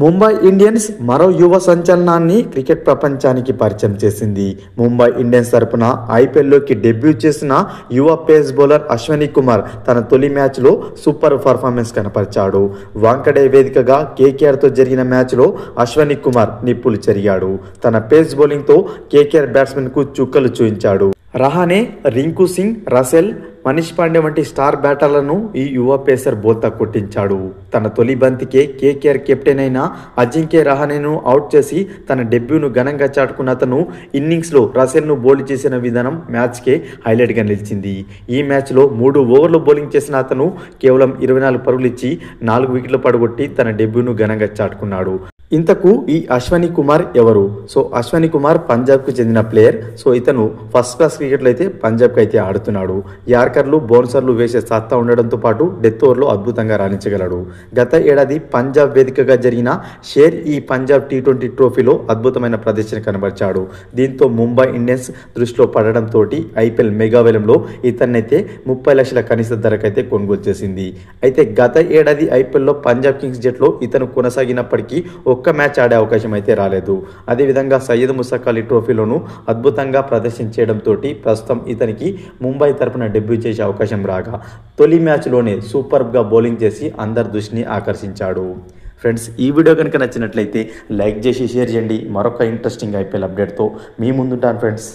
Mumbai Indians మరో యువ సంచలనాన్ని cricket ప్రపంచానికి పరిచయం చేసింది. ముంబై ఇండియన్స్ తరపున ఐపీఎల్లోకి డెబ్యూ చేసిన యువ పేస్ బౌలర్ అశ్వనీ కుమార్ తన తొలి మ్యాచ్లో సూపర్ పర్ఫార్మెన్స్ కనపరిచాడు. వాంకడే వేదికగా కేకేఆర్తో జరిగిన మ్యాచ్లో అశ్వనీ కుమార్ నిప్పులు చెరిగాడు. తన పేస్ బౌలింగ్తో కేకేఆర్ బ్యాట్స్మెన్కు చుక్కలు చూయించాడు. రహానే, రింకు సింగ్, రసెల్, మనీష్ పాండే వంటి స్టార్ బ్యాటర్లను ఈ యువ పేసర్ బోల్తా కొట్టించాడు. తన తొలి బంతికే కేకేఆర్ కెప్టెన్ అయిన అజింక్య రహానేను అవుట్ చేసి తన డెబ్యూను ఘనంగా చాటుకున్న అతను ఇన్నింగ్స్లో రసెల్ను బౌల్డ్ చేసిన విధానం మ్యాచ్కే హైలైట్గా నిలిచింది. ఈ మ్యాచ్లో 3 ఓవర్లు బౌలింగ్ చేసిన అతను కేవలం 24 పరుగులు ఇచ్చి 4 వికెట్లు పడగొట్టి తన డెబ్యూను ఘనంగా చాటుకున్నాడు. ఇంతకు ఈ అశ్వనీ కుమార్ ఎవరు? అశ్వనీ కుమార్ పంజాబ్కు చెందిన ప్లేయర్. ఇతను ఫస్ట్ క్లాస్ క్రికెట్లో అయితే పంజాబ్కి అయితే ఆడుతున్నాడు. యార్కర్లు, బౌన్సర్లు వేసే సత్తా ఉండడంతో పాటు డెత్ ఓవర్లో అద్భుతంగా రాణించగలడు. గత ఏడాది పంజాబ్ వేదికగా జరిగిన షేర్ ఈ పంజాబ్ T20 ట్రోఫీలో అద్భుతమైన ప్రదర్శన కనబరిచాడు. దీంతో ముంబై ఇండియన్స్ దృష్టిలో పడడంతో ఐపీఎల్ మెగా వేలంలో ఇతన్నైతే 30 లక్షల కనీస ధరకైతే కొనుగోలు చేసింది. అయితే గత ఏడాది ఐపీఎల్లో పంజాబ్ కింగ్స్ జట్లో ఇతను కొనసాగినప్పటికీ ఒక్క మ్యాచ్ ఆడే అవకాశం అయితే రాలేదు. అదేవిధంగా సయ్యద్ ముస్తక్ అలీ ట్రోఫీలోనూ అద్భుతంగా ప్రదర్శన చేయడంతో ప్రస్తుతం ఇతనికి ముంబై తరపున డెబ్యూ చేసే అవకాశం రాగా తొలి మ్యాచ్లోనే సూపర్గా బౌలింగ్ చేసి అందరి దృష్టిని ఆకర్షించాడు. ఫ్రెండ్స్, ఈ వీడియో కనుక నచ్చినట్లయితే లైక్ చేసి షేర్ చేయండి. మరొక ఇంట్రెస్టింగ్ ఐపీఎల్ అప్డేట్తో మీ ముందుంటాను ఫ్రెండ్స్.